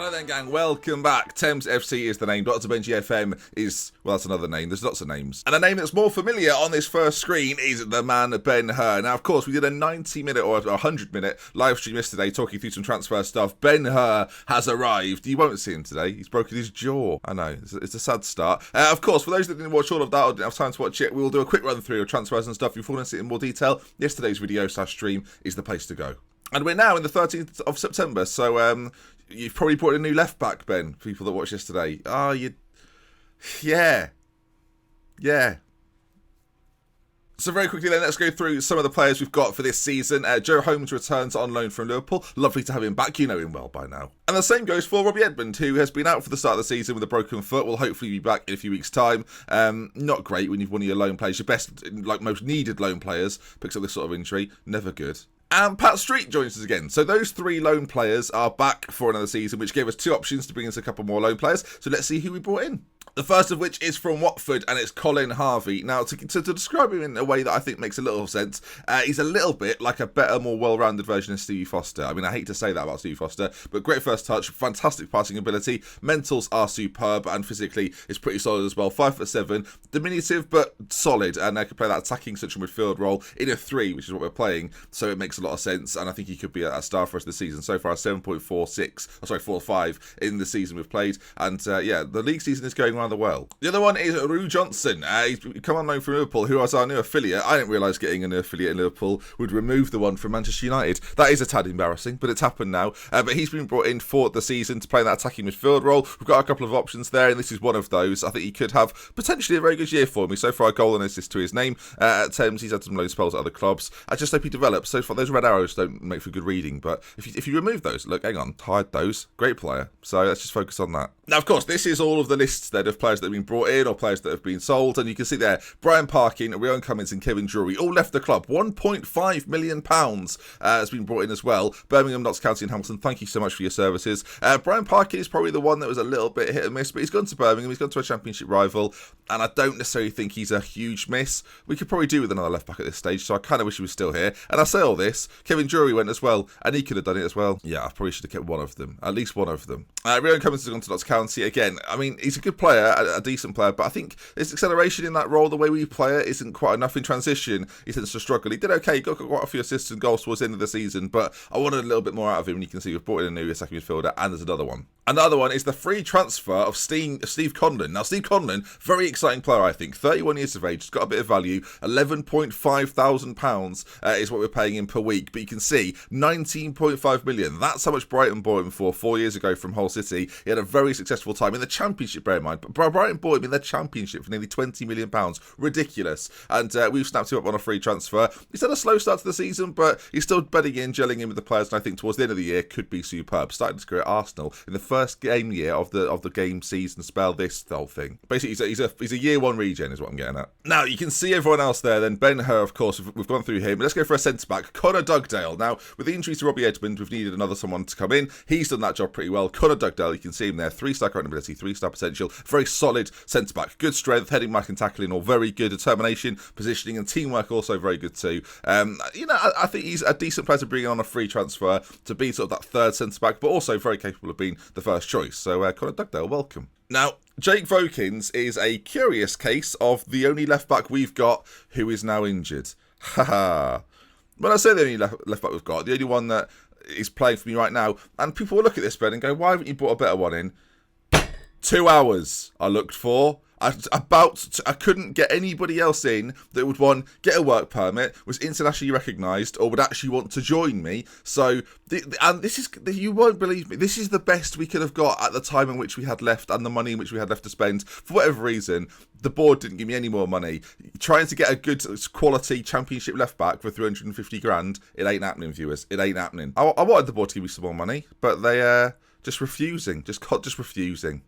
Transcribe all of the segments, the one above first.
Hello then, gang. Welcome back. Thames FC is the name. Dr. Benji FM is, well, that's another name. There's lots of names. And a name that's more familiar on this first screen is the man Ben Hur. Now, of course, we did a 90-minute or a 100-minute live stream yesterday talking through some transfer stuff. Ben Hur has arrived. You won't see him today. He's broken his jaw. I know. It's a sad start. Of course, for those that didn't watch all of that or didn't have time to watch it, we will do a quick run through of transfers and stuff. If you want to see it in more detail, yesterday's video/stream is the place to go. And we're now in the 13th of September, so you've probably brought in a new left back, Ben, people that watched yesterday. Oh, yeah. So very quickly then, let's go through some of the players we've got for this season. Joe Holmes returns on loan from Liverpool. Lovely to have him back. You know him well by now. And the same goes for Robbie Edmund, who has been out for the start of the season with a broken foot. Will hopefully be back in a few weeks' time. Not great when you've one of your loan players, your best, like most needed loan players, picks up this sort of injury. Never good. And Pat Street joins us again. So those three loan players are back for another season, which gave us two options to bring us a couple more loan players. So let's see who we brought in. The first of which is from Watford, and it's Colin Harvey. Now, to describe him in a way that I think makes a little sense, he's a little bit like a better, more well-rounded version of Stevie Foster. I mean, I hate to say that about Stevie Foster, but great first touch, fantastic passing ability, mentals are superb, and physically is pretty solid as well. 5'7", diminutive but solid, and they can play that attacking central midfield role in a 3, which is what we're playing, so it makes a lot of sense, and I think he could be a star for us this season. So far, 7.45 in the season we've played, and yeah, the league season is going rather well. The other one is Rue Johnson. He's come on loan from Liverpool, who is our new affiliate. I didn't realise getting a new affiliate in Liverpool would remove the one from Manchester United. That is a tad embarrassing, but it's happened now. But he's been brought in for the season to play that attacking midfield role. We've got a couple of options there, and this is one of those. I think he could have potentially a very good year for me. So far, a goal and assist to his name at Thames. He's had some loan spells at other clubs. I just hope he develops. So far, those red arrows don't make for good reading, but if you remove those, look, hang on, hide those. Great player. So let's just focus on that. Now, of course, this is all of the lists then of players that have been brought in or players that have been sold, and you can see there, Brian Parkin, Ryan Cummins and Kevin Drury all left the club. £1.5 million has been brought in as well. Birmingham, Notts County and Hamilton, thank you so much for your services. Brian Parkin is probably the one that was a little bit hit and miss, but he's gone to Birmingham, he's gone to a championship rival, and I don't necessarily think he's a huge miss. We could probably do with another left back at this stage, so I kind of wish he was still here. And I say all this, Kevin Drury went as well, and he could have done it as well. Yeah, I probably should have kept one of them, at least one of them. Ryan Cummins has gone to Notts County again. I mean, he's a good player, a decent player, but I think his acceleration in that role, the way we play it, isn't quite enough in transition. He tends to struggle. He did okay, he got quite a few assists and goals towards the end of the season, but I wanted a little bit more out of him, and you can see we've brought in a new attacking midfielder, and there's another one. Another one is the free transfer of Steve Conlon. Now, Steve Conlon, very exciting player, I think. 31 years of age, has got a bit of value. £11.5 thousand is what we're paying him per week. But you can see, 19.5 million. That's how much Brighton bought him for 4 years ago from Hull City. He had a very successful time in the Championship, bear in mind. But Brighton bought him in the Championship for nearly £20 million. Ridiculous. And we've snapped him up on a free transfer. He's had a slow start to the season, but he's still bedding in, gelling in with the players, and I think towards the end of the year could be superb. Starting his career at Arsenal in the first game year of the game season spell, this whole thing. Basically, he's a year one regen is what I'm getting at. Now, you can see everyone else there then. Ben Hur, of course, we've gone through him. Let's go for a centre-back. Conor Dugdale. Now, with the injuries to Robbie Edmund, we've needed another someone to come in. He's done that job pretty well. Conor Dugdale, you can see him there. 3-star current ability, 3-star potential. Very solid centre-back. Good strength, heading, marking, tackling, all very good. Determination, positioning, and teamwork also very good too. I think he's a decent player to bring on a free transfer to be sort of that third centre-back, but also very capable of being the first choice. So, Conor Dugdale, welcome. Now, Jake Vokins is a curious case of the only left-back we've got who is now injured. Haha. When I say the only left-back we've got, the only one that is playing for me right now, and people will look at this, Ben, and go, why haven't you brought a better one in? 2 hours I looked for. I couldn't get anybody else in that would, one, get a work permit, was internationally recognised, or would actually want to join me. So, and this is, you won't believe me, this is the best we could have got at the time in which we had left and the money in which we had left to spend. For whatever reason, the board didn't give me any more money. Trying to get a good quality championship left back for 350 grand, it ain't happening, viewers. It ain't happening. I wanted the board to give me some more money, but they just refusing, just refusing.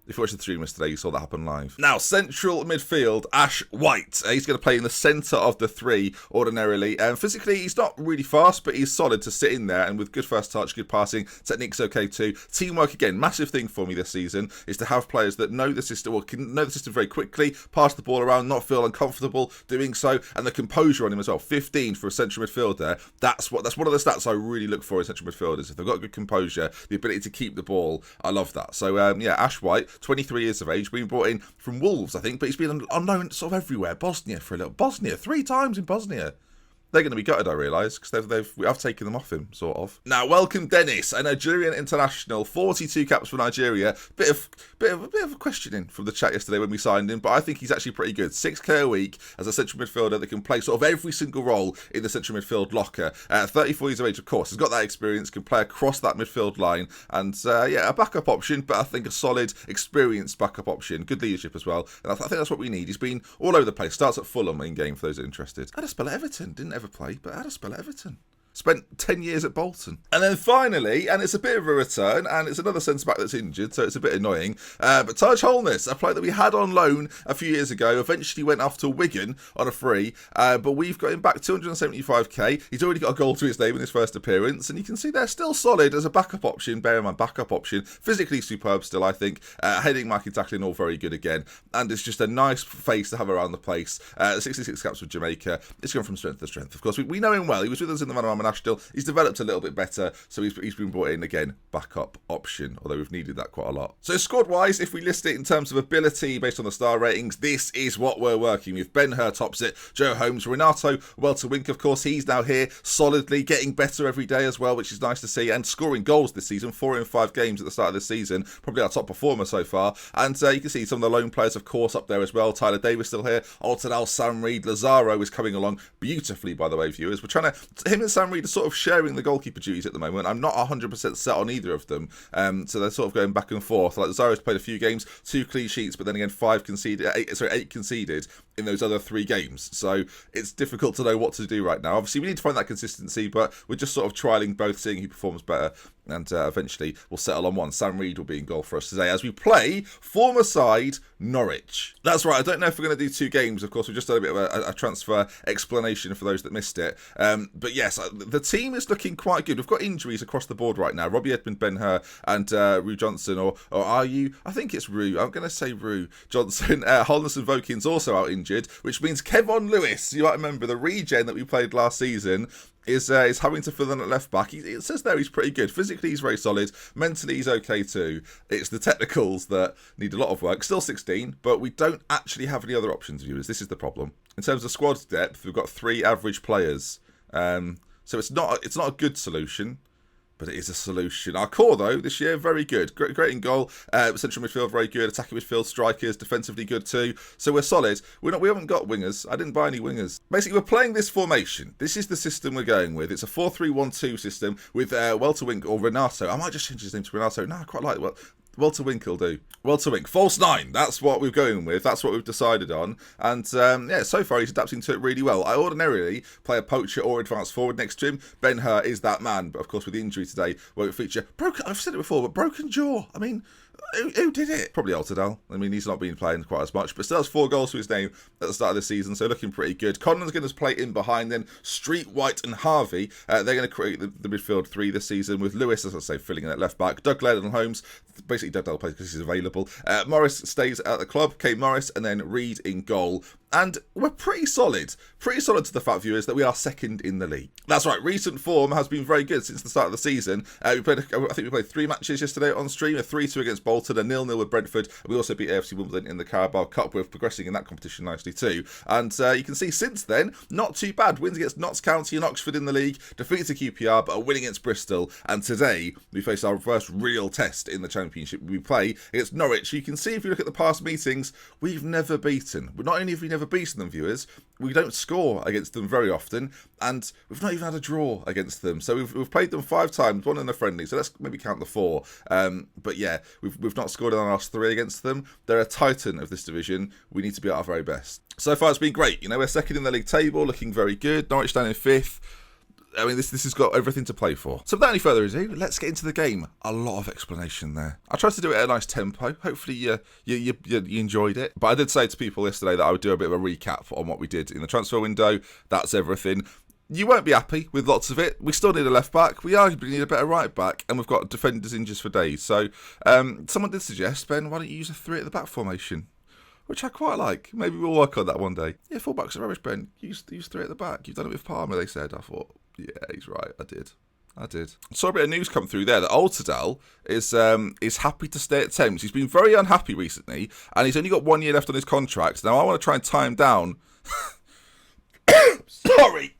If you watched the stream yesterday, you saw that happen live. Now, central midfield, Ash White. He's going to play in the centre of the three ordinarily. Physically, he's not really fast, but he's solid to sit in there. And with good first touch, good passing, technique's okay too. Teamwork, again, massive thing for me this season is to have players that know the system, or can know the system very quickly, pass the ball around, not feel uncomfortable doing so, and the composure on him as well. 15 for a central midfielder. That's one of the stats I really look for in central midfielders. If they've got good composure, the ability to keep the ball, I love that. So, Ash White. 23 years of age, being brought in from Wolves, I think, but he's been unknown sort of everywhere. Bosnia for a little. Bosnia, 3 times in Bosnia. They're going to be gutted, I realise, because I've taken them off him, sort of. Now, welcome Dennis, a Nigerian international, 42 caps for Nigeria. Bit of a questioning from the chat yesterday when we signed him, but I think he's actually pretty good. 6k a week as a central midfielder that can play sort of every single role in the central midfield locker. 34 years of age, of course, has got that experience, can play across that midfield line, and a backup option, but I think a solid, experienced backup option. Good leadership as well, and I think that's what we need. He's been all over the place. Starts at Fulham in game for those that are interested. How to spell Everton? Didn't ever play, but how to spell Everton? Spent 10 years at Bolton. And then finally, and it's a bit of a return, and it's another centre-back that's injured, so it's a bit annoying, but Taj Holness, a player that we had on loan a few years ago, eventually went off to Wigan on a free, but we've got him back 275k. He's already got a goal to his name in his first appearance, and you can see they're still solid as a backup option. Bear in mind, backup option. Physically superb still, I think. Heading, marking, tackling, all very good again. And it's just a nice face to have around the place. 66 caps with Jamaica. It's gone from strength to strength. Of course, we know him well. He was with us in the Man National. He's developed a little bit better, so he's been brought in again, backup option, although we've needed that quite a lot. So squad-wise, if we list it in terms of ability based on the star ratings, this is what we're working with. Ben-Hur tops it, Joe Holmes, Renato Welter-Wink, of course, he's now here solidly, getting better every day as well, which is nice to see, and scoring goals this season, 4 in 5 games at the start of the season, probably our top performer so far. And you can see some of the lone players, of course, up there as well. Tyler Davis still here, Altadal, Sam Reed, Lazaro is coming along beautifully, by the way, viewers. We're trying to, him and Sam Reed are sort of sharing the goalkeeper duties at the moment. I'm not 100% set on either of them, so they're sort of going back and forth. Like Lazaro's played a few games, 2 clean sheets, but then again 8 conceded in those other 3 games. So it's difficult to know what to do right now. Obviously, we need to find that consistency, but we're just sort of trialling both, seeing who performs better, and eventually we'll settle on one. Sam Reed will be in goal for us today as we play former side Norwich. That's right, I don't know if we're going to do 2 games. Of course, we've just done a bit of a transfer explanation for those that missed it. But yes, the team is looking quite good. We've got injuries across the board right now. Robbie Edmund, Ben-Hur, and Rue Johnson, or are you? I think it's Rue. I'm going to say Rue Johnson. Holness and Vokin's also out injured, which means Kevon Lewis, you might remember the regen that we played last season, is having to fill in at left back. It says there he's pretty good. Physically, he's very solid. Mentally, he's okay too. It's the technicals that need a lot of work. Still 16, but we don't actually have any other options, viewers. This is the problem. In terms of squad depth, we've got 3 average players. So it's not a good solution, but it is a solution. Our core, though, this year, very good. Great in goal. Central midfield, very good. Attacking midfield, strikers, defensively good too. So we're solid. We haven't got wingers. I didn't buy any wingers. Basically, we're playing this formation. This is the system we're going with. It's a 4-3-1-2 system with Welter-Wink or Renato. I might just change his name to Renato. No, I quite like it. Welter-Wink will do. Welter-Wink. False 9. That's what we're going with. That's what we've decided on. And, so far he's adapting to it really well. I ordinarily play a poacher or advanced forward next to him. Ben-Hur is that man. But, of course, with the injury today, won't feature. I've said it before, but broken jaw. I mean, who did it? Probably Altadal. I mean, he's not been playing quite as much, but still has 4 goals to his name at the start of the season, so looking pretty good. Conlon's going to play in behind then. Street, White and Harvey, they're going to create the midfield 3 this season with Lewis, as I say, filling in at left back. Doug Laird and Holmes, basically Doug Laird plays because he's available. Morris stays at the club, Kate Morris, and then Reed in goal. And we're pretty solid to the fact, viewers, that we are second in the league. That's right, recent form has been very good since the start of the season. I think we played 3 matches yesterday on stream, a 3-2 against Bolton, a 0-0 with Brentford. We also beat AFC Wimbledon in the Carabao Cup. We're progressing in that competition nicely too. And you can see since then, not too bad. Wins against Notts County and Oxford in the league, defeats the QPR, but a win against Bristol. And today, we face our first real test in the Championship. We play against Norwich. You can see if you look at the past meetings, we've never beaten. Not only have we never beaten them, viewers, we don't score against them very often, and we've not even had a draw against them. So we've played them 5 times, 1 in a friendly, so let's maybe count the 4. But yeah, we've not scored in our last 3 against them. They're a titan of this division. We need to be at our very best. So far it's been great. We're second in the league table, looking very good. Norwich down in 5th. I mean, this has got everything to play for. So without any further ado, let's get into the game. A lot of explanation there. I tried to do it at a nice tempo. Hopefully you enjoyed it. But I did say to people yesterday that I would do a bit of a recap on what we did in the transfer window. That's everything. You won't be happy with lots of it. We still need a left back. We arguably need a better right back. And we've got defenders in just for days. So someone did suggest, Ben, why don't you use a 3 at the back formation? Which I quite like. Maybe we'll work on that one day. Yeah, fullbacks are rubbish, Ben. Use 3 at the back. You've done it with Palmer, they said. I thought, yeah, he's right. I did. I saw a bit of news come through there that Altidal is happy to stay at Thames. He's been very unhappy recently, and he's only got 1 year left on his contract. Now, I want to try and tie him down. Sorry.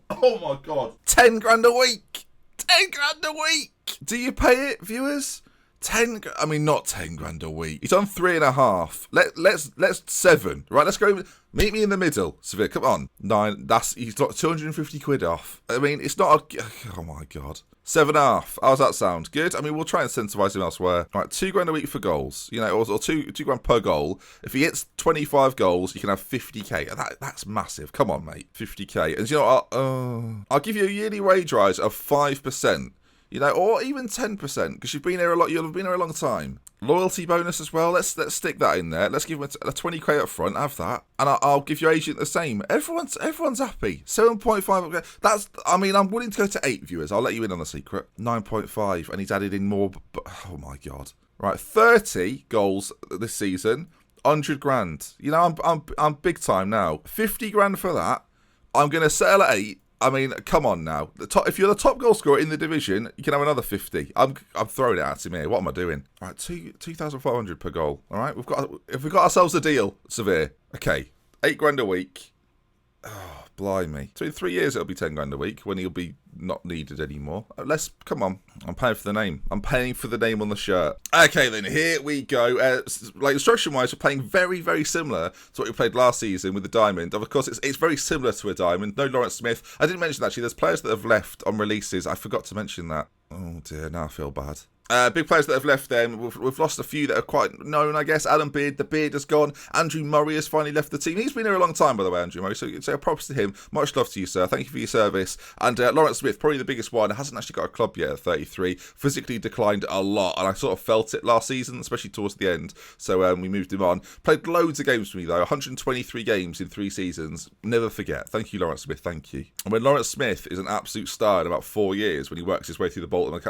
Oh, my God. 10 grand a week. 10 grand a week. Do you pay it, viewers? 10, I mean, not 10 grand a week. He's on 3.5. Let's 7. Right, let's go. Meet me in the middle, Severe. Come on. 9. He's got 250 quid off. I mean, it's not a, oh my God. 7.5. How's that sound? Good? I mean, we'll try and incentivise him elsewhere. Right, 2 grand a week for goals. You know, or 2 grand per goal. If he hits 25 goals, you can have 50k. That's massive. Come on, mate. 50k. And you know what? I'll give you a yearly wage rise of 5%. You know, or even 10%, because you've been here a lot. You'll have been here a long time. Loyalty bonus as well. Let's stick that in there. Let's give him a 20k up front. Have that, and I'll give your agent the same. Everyone's happy. 7.5. That's. I mean, I'm willing to go to 8 viewers. I'll let you in on the secret. 9.5, and he's added in more. But, oh my God! Right, 30 goals this season. 100 grand. You know, I'm big time now. 50 grand for that. I'm gonna settle at 8. I mean, come on now. If you're the top goal scorer in the division, you can have another 50. I'm throwing it at him here. What am I doing? All right, 2,500 per goal. All right, we've got ourselves a deal, Severe. Okay, 8 grand a week. Oh, blimey. So in 3 years, it'll be 10 grand a week when he'll be not needed anymore. Come on. I'm paying for the name. I'm paying for the name on the shirt. Okay, then here we go. Like instruction-wise, we're playing very, very similar to what we played last season with the Diamond. Of course, it's very similar to a Diamond. No Lawrence Smith. I didn't mention actually. There's players that have left on releases. I forgot to mention that. Oh dear, now I feel bad. Big players that have left them. We've lost a few that are quite known, I guess. Alan Beard, the beard has gone. Andrew Murray has finally left the team. He's been here a long time, by the way, Andrew Murray. So props to him. Much love to you, sir. Thank you for your service. And Lawrence Smith, probably the biggest one, hasn't actually got a club yet at 33. Physically declined a lot, and I sort of felt it last season, especially towards the end. So we moved him on. Played loads of games for me, though. 123 games in 3 seasons. Never forget. Thank you, Lawrence Smith. Thank you. And when Lawrence Smith is an absolute star in about 4 years, when he works his way through the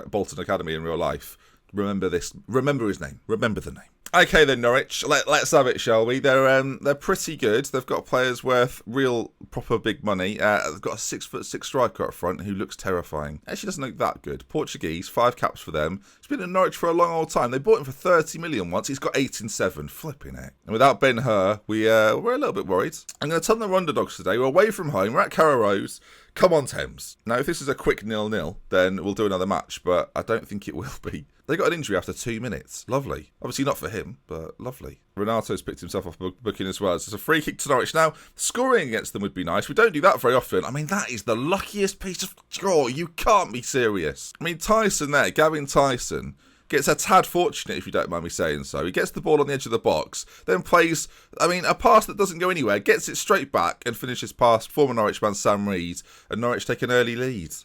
Bolton Academy in real life, remember this. Remember his name. Remember the name. Okay then, Norwich. Let's have it, shall we? They're pretty good. They've got players worth real proper big money. They've got a 6'6" striker up front who looks terrifying. Actually, doesn't look that good. Portuguese, 5 caps for them. He's been at Norwich for a long old time. They bought him for 30 million once. He's got 8 in 7. Flipping it. And without Ben Hur, we're a little bit worried. I'm going to tell them we're underdogs today. We're away from home. We're at Carrow Rose. Come on, Thames. Now, if this is a quick 0-0, then we'll do another match, but I don't think it will be. They got an injury after 2 minutes. Lovely. Obviously not for him, but lovely. Renato's picked himself off booking as well. So it's a free kick to Norwich. Now, scoring against them would be nice. We don't do that very often. I mean, that is the luckiest piece of... Oh, you can't be serious. I mean, Tyson there, Gavin Tyson, gets a tad fortunate, if you don't mind me saying so. He gets the ball on the edge of the box, then plays, I mean, a pass that doesn't go anywhere, gets it straight back and finishes past former Norwich man Sam Reed, and Norwich take an early lead.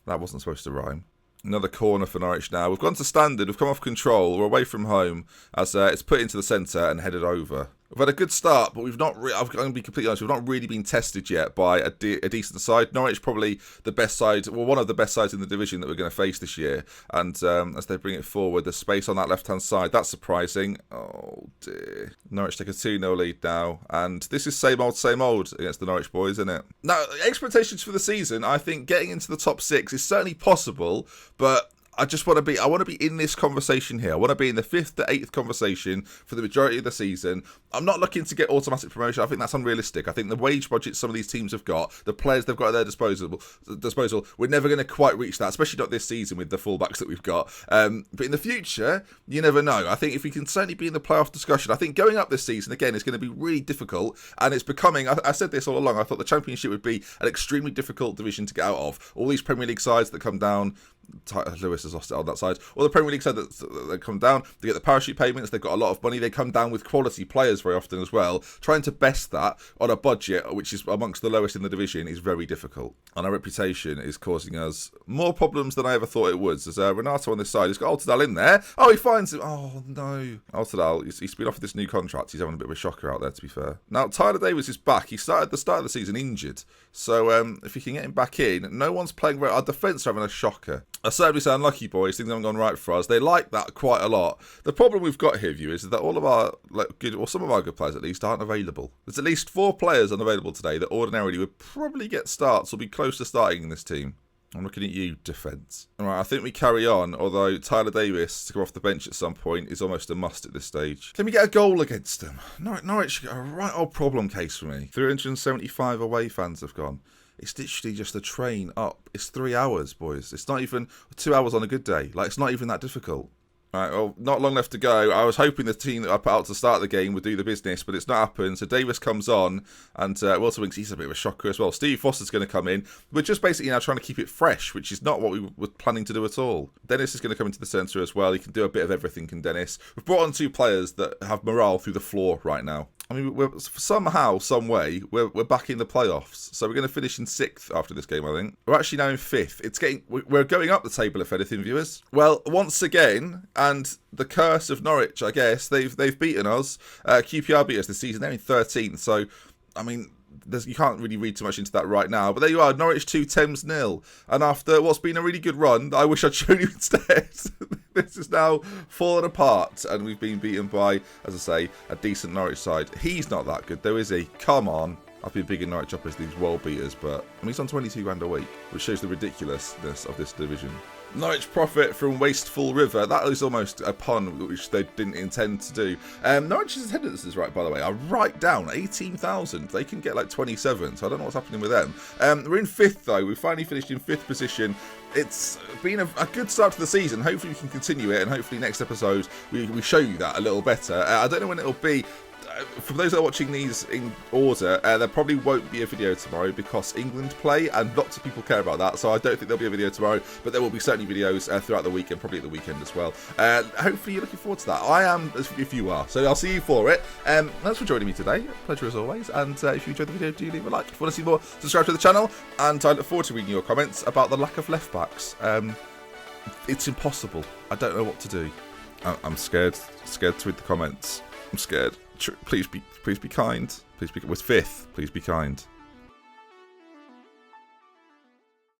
That wasn't supposed to rhyme. Another corner for Norwich now. We've gone to standard, we've come off control, we're away from home as it's put into the centre and headed over. We've had a good start, but we've not. I'm going to be completely honest. We've not really been tested yet by a decent side. Norwich probably the best side, well, one of the best sides in the division that we're going to face this year. And as they bring it forward, the space on that left-hand side, that's surprising. Oh dear. Norwich take a 2-0 lead now, and this is same old against the Norwich boys, isn't it? Now, expectations for the season, I think getting into the top 6 is certainly possible, but I want to be in this conversation here. I want to be in the 5th to 8th conversation for the majority of the season. I'm not looking to get automatic promotion. I think that's unrealistic. I think the wage budget some of these teams have got, the players they've got at their disposal, we're never going to quite reach that, especially not this season with the fullbacks that we've got. But in the future, you never know. I think if we can certainly be in the playoff discussion, I think going up this season, again, is going to be really difficult. And it's becoming, I said this all along, I thought the Championship would be an extremely difficult division to get out of. All these Premier League sides that come down, Lewis has lost it on that side. Or the Premier League said that they come down, they get the parachute payments, they've got a lot of money, they come down with quality players very often as well. Trying to best that on a budget, which is amongst the lowest in the division, is very difficult. And our reputation is causing us more problems than I ever thought it would. There's Renato on this side, he's got Altidal in there. Oh, he finds him. Oh, no. Altidal, he's been offered this new contract. He's having a bit of a shocker out there, to be fair. Now, Tyler Davis is back. He started the start of the season injured. So if you can get him back in, no one's playing very... Our defence are having a shocker. I certainly say unlucky, boys. Things haven't gone right for us. They like that quite a lot. The problem we've got here, viewers, is that all of our good, or some of our good players at least, aren't available. There's at least 4 players unavailable today that ordinarily would probably get starts or be close to starting in this team. I'm looking at you, defence. All right, I think we carry on, although Tyler Davis to come off the bench at some point is almost a must at this stage. Can we get a goal against them? Norwich got a right old problem case for me. 375 away fans have gone. It's literally just a train up. It's 3 hours, boys. It's not even 2 hours on a good day. Like, it's not even that difficult. All right, well, not long left to go. I was hoping the team that I put out to start the game would do the business, but it's not happened. So Davis comes on, and Wilson Winks, he's a bit of a shocker as well. Steve Foster's going to come in. We're just basically now trying to keep it fresh, which is not what we were planning to do at all. Dennis is going to come into the centre as well. He can do a bit of everything, can Dennis. We've brought on 2 players that have morale through the floor right now. I mean, somehow, some way, we're back in the playoffs. So we're going to finish in 6th after this game, I think. We're actually now in 5th. We're going up the table, if anything, viewers. Well, once again, and the curse of Norwich, I guess, they've beaten us. QPR beat us this season. They're in 13th. So, I mean, you can't really read too much into that right now. But there you are, Norwich 2, Thames 0. And after what's been a really good run, I wish I'd shown you instead. This is now fallen apart, and we've been beaten by, as I say, a decent Norwich side. He's not that good, though, is he? Come on. I've been big in Norwich up as these world beaters, but I mean, he's on 22 grand a week, which shows the ridiculousness of this division. Norwich profit from Wasteful River. That is almost a pun, which they didn't intend to do. Norwich's attendance is right, by the way. are right down, 18,000. They can get like 27, so I don't know what's happening with them. We're in 5th, though. We finally finished in 5th position. It's been a good start to the season. Hopefully we can continue it, and hopefully next episode we show you that a little better. I don't know when it'll be. For those that are watching these in order, there probably won't be a video tomorrow because England play and lots of people care about that, so I don't think there'll be a video tomorrow, but there will be certainly videos throughout the week and probably at the weekend as well. Hopefully you're looking forward to that. I am, if you are, so I'll see you for it. Thanks for joining me today. Pleasure as always, and if you enjoyed the video, do leave a like. If you want to see more, subscribe to the channel, and I look forward to reading your comments about the lack of left backs. It's impossible. I don't know what to do. I'm scared to read the comments. I'm scared. Please be kind. Please be with 5th. Please be kind.